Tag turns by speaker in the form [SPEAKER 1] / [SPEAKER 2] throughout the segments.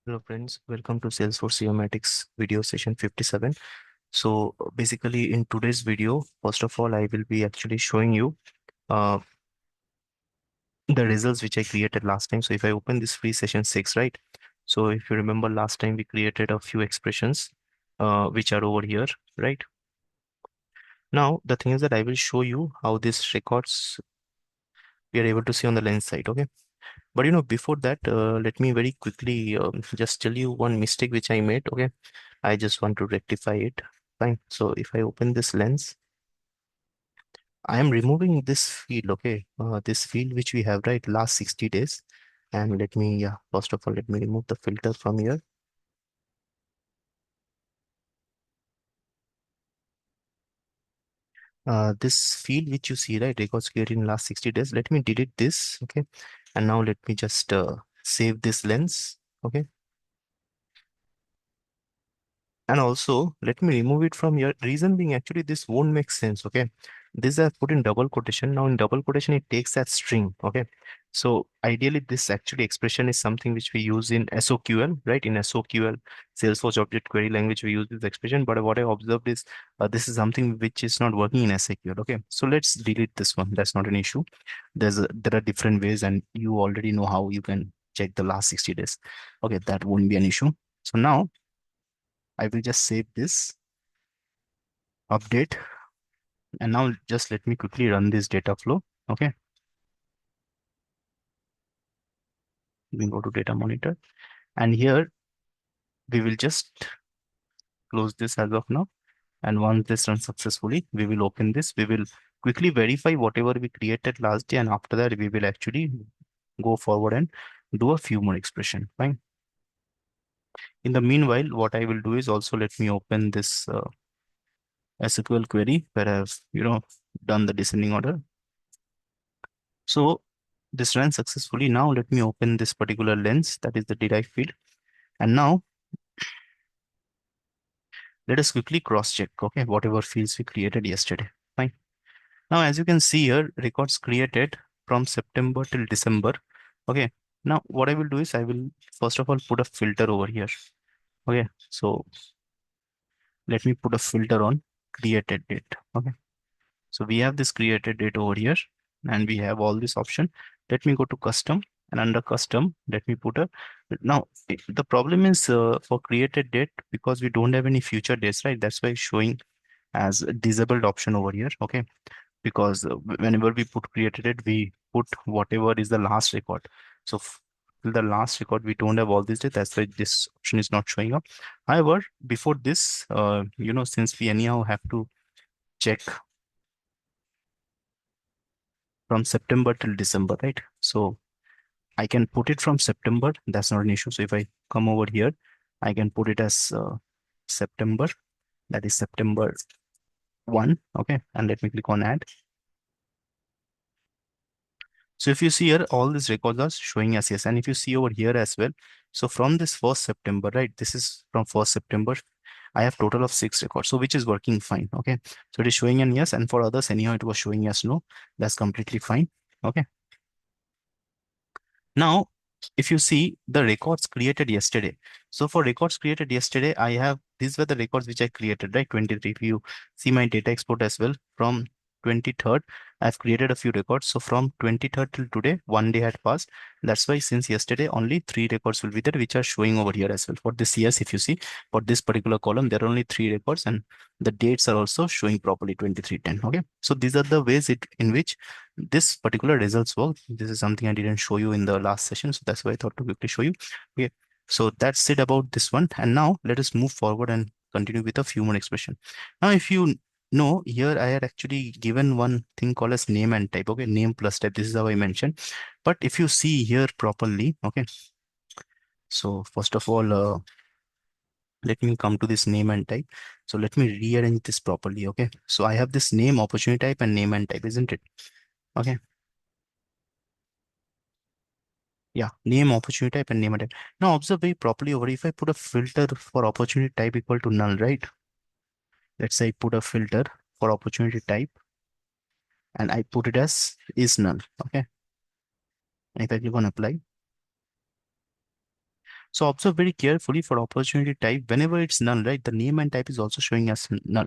[SPEAKER 1] Hello friends, welcome to Salesforce Geomatics video session 57. So basically in today's video, first of all, I will be actually showing you uh, the results which I created last time. So if I open this free session 6, right? So if you remember last time we created a few expressions which are over here, right? Now the thing is that I will show you how these records we are able to see on the lens side, okay? But before that, let me very quickly just tell you one mistake which I made, okay? I just want to rectify it. Fine. So if I open this lens, I am removing this field, okay? This field which we have, right, last 60 days. And let me, yeah, first of all, let me remove the filter from here. This field which you see, right, records created in last 60 days. Let me delete this, okay? And now let me just save this lens, okay? And also, let me remove it from here. Reason being, actually, this won't make sense, okay? This I put in double quotation. Now, in double quotation, it takes that string, okay? So, ideally, this actually expression is something which we use in SOQL, right? In SOQL, Salesforce Object Query Language, we use this expression. But what I observed is this is something which is not working in SOQL, okay? So, let's delete this one. That's not an issue. There are different ways, and you already know how you can check the last 60 days. Okay, that won't be an issue. So, now, I will just save this, update, and now just let me quickly run this data flow. Okay, we go to data monitor, and here we will just close this as of now. And once this runs successfully, we will open this. We will quickly verify whatever we created last day, and after that, we will actually go forward and do a few more expression. Fine. In the meanwhile, what I will do is also let me open this SQL query where I've done the descending order. So this ran successfully. Now let me open this particular lens, that is the derived field. And now let us quickly cross check, okay, whatever fields we created yesterday. Fine. Now, as you can see here, records created from September till December. Okay. Now what I will do is I will first of all put a filter over here. Okay. So let me put a filter on created date. Okay. So we have this created date over here and we have all this option. Let me go to custom, and under custom, let me put a, now the problem is for created date, because we don't have any future dates, right? That's why it's showing as a disabled option over here. Okay. Because whenever we put created date, we put whatever is the last record. So till the last record, we don't have all these dates. That's why this option is not showing up. However, before this, since we anyhow have to check from September till December, right? So I can put it from September. That's not an issue. So if I come over here, I can put it as September. That is September 1. Okay. And let me click on add. So if you see here, all these records are showing as yes. And if you see over here as well, so from this 1st September, right? This is from 1st September. I have total of 6 records, so which is working fine. Okay. So it is showing an yes. And for others, anyhow, it was showing as no. That's completely fine. Okay. Now, if you see the records created yesterday, so for records created yesterday, I have, these were the records which I created, right? 23. If you see my data export as well, from 23rd, I've created a few records. So from 23rd till today, 1 day had passed. That's why since yesterday, only 3 records will be there, which are showing over here as well. For this yes, if you see, for this particular column, there are only 3 records, and the dates are also showing properly 2310. Okay. So these are the ways in which this particular results work. This is something I didn't show you in the last session, so that's why I thought to quickly show you. Okay, so that's it about this one. And now let us move forward and continue with a few more expression. Now, if you know, here I had actually given one thing called as name and type. Okay, name plus type. This is how I mentioned. But if you see here properly, okay. So first of all, let me come to this name and type. So let me rearrange this properly. Okay, so I have this name, opportunity type, and name and type, isn't it? Okay. Yeah, name, opportunity type, and name and type. Now observe very properly over. If I put a filter for opportunity type equal to null, right? Let's say I put a filter for opportunity type and I put it as is null. Okay. And if I click on apply, So observe very carefully for opportunity type. Whenever it's null, right, the name and type is also showing as null,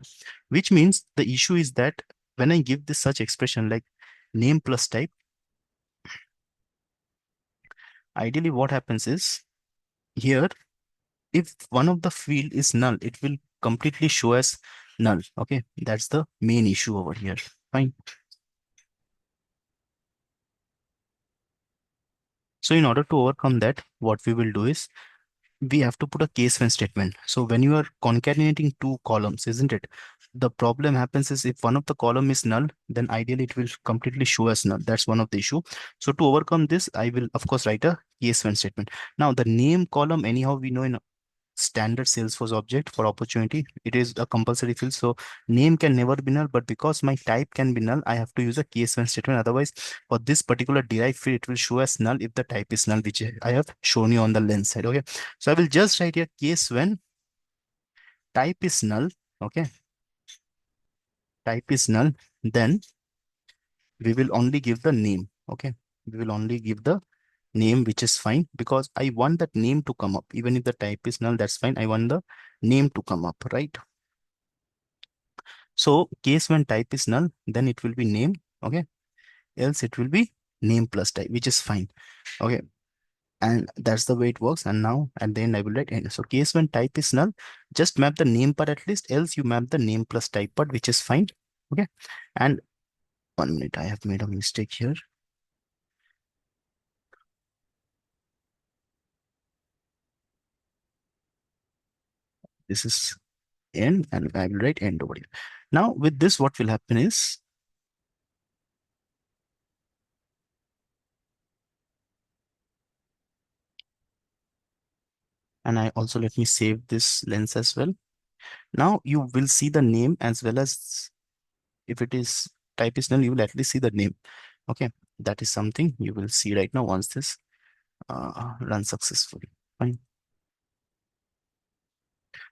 [SPEAKER 1] which means the issue is that when I give this such expression like name plus type, ideally what happens is here, if one of the field is null, it will completely show as null. Okay, that's the main issue over here. Fine. So in order to overcome that, what we will do is we have to put a case when statement. So when you are concatenating two columns, isn't it? The problem happens is if one of the column is null, then ideally it will completely show as null. That's one of the issue. So to overcome this, I will of course write a case when statement. Now the name column, anyhow, we know in standard Salesforce object for opportunity, it is a compulsory field. So name can never be null, but because my type can be null, I have to use a case when statement. Otherwise, for this particular derived field, it will show as null if the type is null, which I have shown you on the lens side. Okay. So I will just write here case when type is null. Okay. Type is null, then we will only give the name. Okay. We will only give the name, which is fine because I want that name to come up. Even if the type is null, that's fine. I want the name to come up, right? So case when type is null, then it will be name. Okay. Else it will be name plus type, which is fine. Okay. And that's the way it works. And now at the end, I will write end. So case when type is null, just map the name part at least, else you map the name plus type part, which is fine. Okay. And 1 minute, I have made a mistake here. This is end and I will write end over here. Now with this, what will happen is, and I also let me save this lens as well. Now you will see the name as well as if it is type is null, you will at least see the name. Okay, that is something you will see right now once this runs successfully. Fine.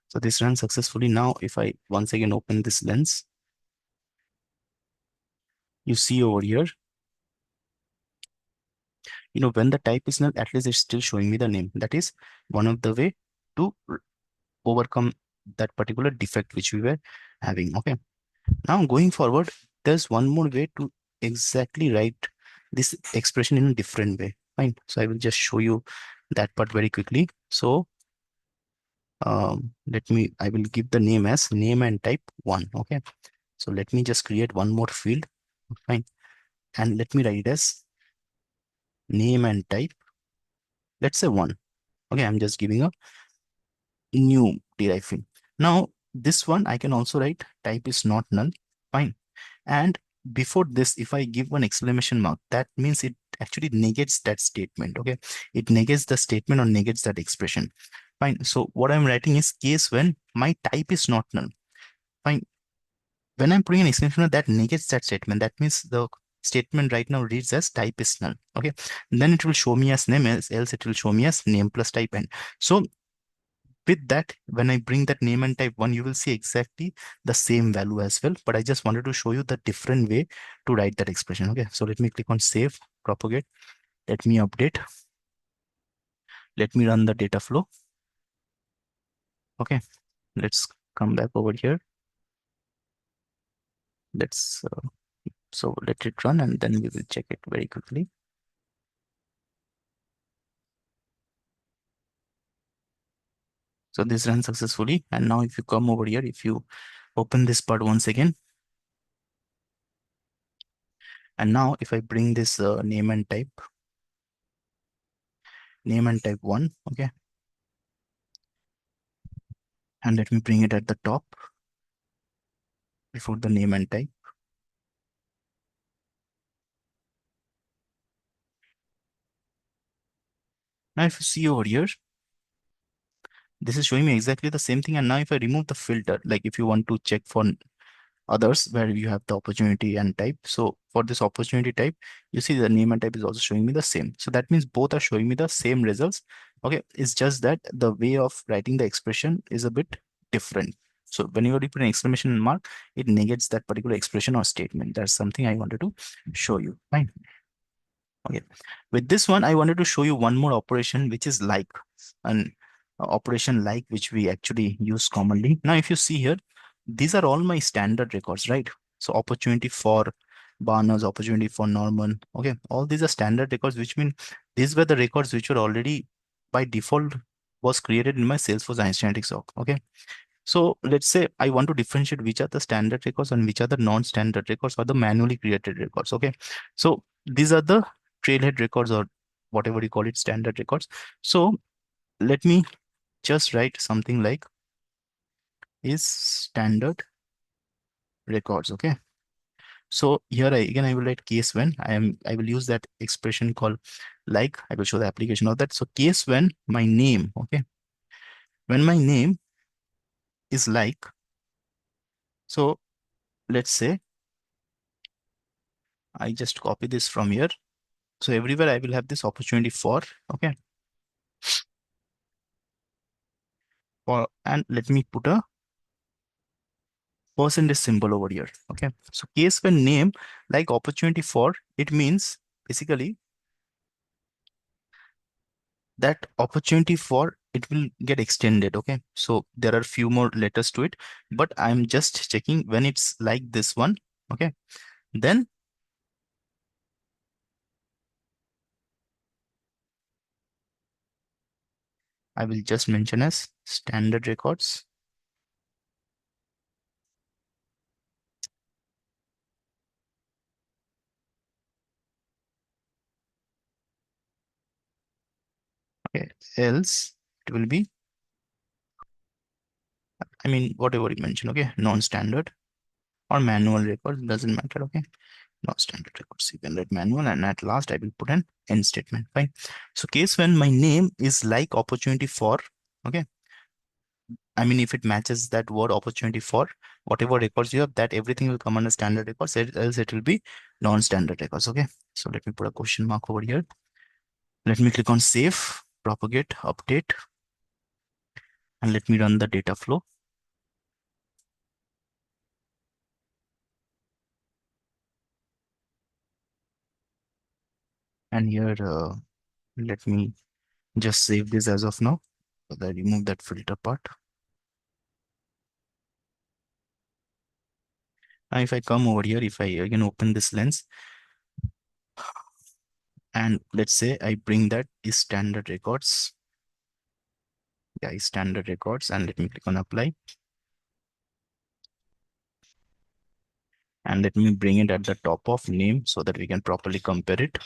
[SPEAKER 1] So this runs successfully. Now, if I once again open this lens, you see over here, when the type is null, at least it's still showing me the name. That is one of the way to overcome that particular defect which we were having. Okay. Now going forward, there's one more way to exactly write this expression in a different way. Fine. So I will just show you that part very quickly. So I will give the name as name and type 1. Okay. So let me just create one more field. Fine. And let me write it as name and type. Let's say 1. Okay. I'm just giving a new derived field. Now this one I can also write type is not null. Fine. And before this, if I give one exclamation mark, that means it actually negates that statement. Okay. It negates the statement or negates that expression. Fine. So what I'm writing is case when my type is not null. Fine. When I'm putting an exclamation mark, that negates that statement. That means the statement right now reads as type is null. Okay. Then it will show me as name, else it will show me as name plus type n. So with that, when I bring that name and type 1, you will see exactly the same value as well. But I just wanted to show you the different way to write that expression. Okay. So let me click on save, propagate. Let me update. Let me run the data flow. Okay. Let's come back over here. So let it run and then we will check it very quickly. So this ran successfully. And now if you come over here, if you open this part once again, and now if I bring this name and type 1, okay. And let me bring it at the top before the name and type. Now if you see over here, this is showing me exactly the same thing. And now if I remove the filter, like if you want to check for others where you have the opportunity and type. So for this opportunity type, you see the name and type is also showing me the same. So that means both are showing me the same results. Okay. It's just that the way of writing the expression is a bit different. So when you put an exclamation mark, it negates that particular expression or statement. That's something I wanted to show you. Fine. Okay. With this one, I wanted to show you one more operation, which is like an operation like which we actually use commonly. Now, if you see here, these are all my standard records, right? So opportunity for Barnes, opportunity for Norman. Okay. All these are standard records, which mean these were the records which were already by default was created in my Salesforce Analytics org. Okay. So let's say I want to differentiate which are the standard records and which are the non-standard records or the manually created records. Okay. So these are the trailhead records or whatever you call it, standard records. So let me just write something like is standard records. Okay. So here again I will write case when I will use that expression called like. I will show the application of that. So case when my name, okay, when my name is like, so let's say I just copy this from here. So everywhere I will have this opportunity for, okay, for, and let me put a percentage symbol over here. Okay. So case when name like opportunity for, it means basically that opportunity for it will get extended. Okay. So there are few more letters to it, but I'm just checking when it's like this one. Okay. Then I will just mention as standard records. Okay. Else it will be, I mean, whatever you mentioned. Okay. Non-standard or manual record, doesn't matter. Okay. Non-standard records, you can write manual, and at last I will put an end statement. Fine. So case when my name is like opportunity for, okay, I mean if it matches that word opportunity for, whatever records you have, that everything will come under standard records, else it will be non-standard records. Okay. So let me put a question mark over here. Let me click on save, propagate, update, and let me run the data flow. And here let me just save this as of now, so that I remove that filter part. Now if I come over here, if I again open this lens, and let's say I bring that is standard records. Yeah, is standard records, and let me click on apply. And let me bring it at the top of name so that we can properly compare it.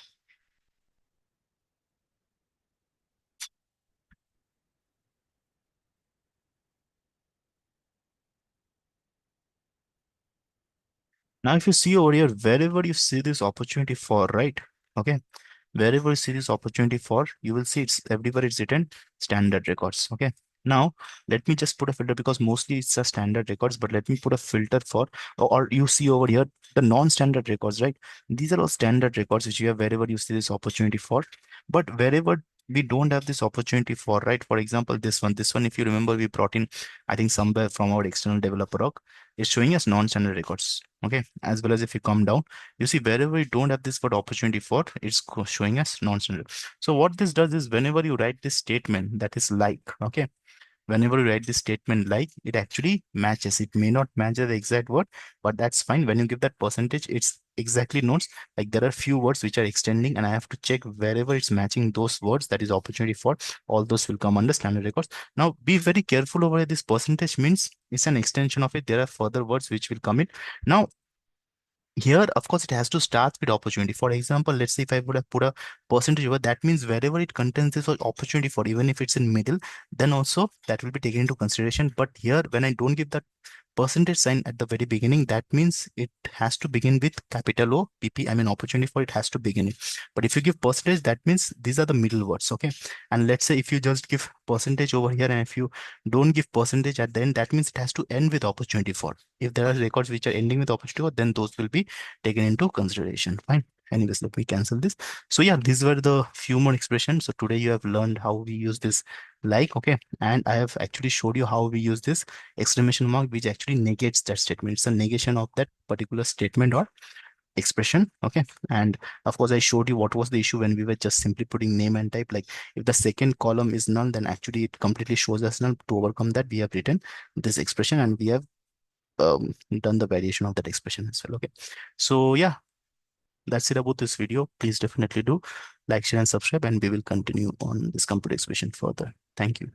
[SPEAKER 1] Now, if you see over here, wherever you see this opportunity for, right? Okay. Wherever you see this opportunity for, you will see it's everywhere it's written standard records. Okay. Now, let me just put a filter because mostly it's a standard records, but let me put a filter for, or you see over here, the non-standard records, right? These are all standard records which you have wherever you see this opportunity for, but wherever we don't have this opportunity for, right? For example, this one, if you remember, we brought in, I think somewhere from our external developer org, is showing us non-standard records. Okay. As well as if you come down, you see wherever you don't have this word opportunity for, it's showing us non-standard. So what this does is whenever you write this statement that is like, okay, whenever you write this statement like, it actually matches. It may not match the exact word, but that's fine. When you give that percentage, it's exactly notes. Like there are few words which are extending, and I have to check wherever it's matching those words, that is opportunity for, all those will come under standard records. Now be very careful over here. This percentage means it's an extension of it. There are further words which will come in. Now here, of course, it has to start with opportunity. For example, let's say if I would have put a percentage over, that means wherever it contains this opportunity for, even if it's in middle, then also that will be taken into consideration. But here, when I don't give that percentage sign at the very beginning, that means it has to begin with capital O, PP, I mean opportunity for it has to begin it. But if you give percentage, that means these are the middle words, okay? And let's say if you just give percentage over here, and if you don't give percentage at the end, that means it has to end with opportunity for. If there are records which are ending with opportunity for, then those will be taken into consideration. Fine. Anyways, let me cancel this. So yeah, these were the few more expressions. So today you have learned how we use this like, okay, and I have actually showed you how we use this exclamation mark, which actually negates that statement. It's a negation of that particular statement or expression. Okay, and of course I showed you what was the issue when we were just simply putting name and type. Like if the second column is null, then actually it completely shows as null. To overcome that, we have written this expression and we have done the variation of that expression as well. Okay, so yeah, that's it about this video. Please definitely do like, share and subscribe, and we will continue on this computer expression further. Thank you.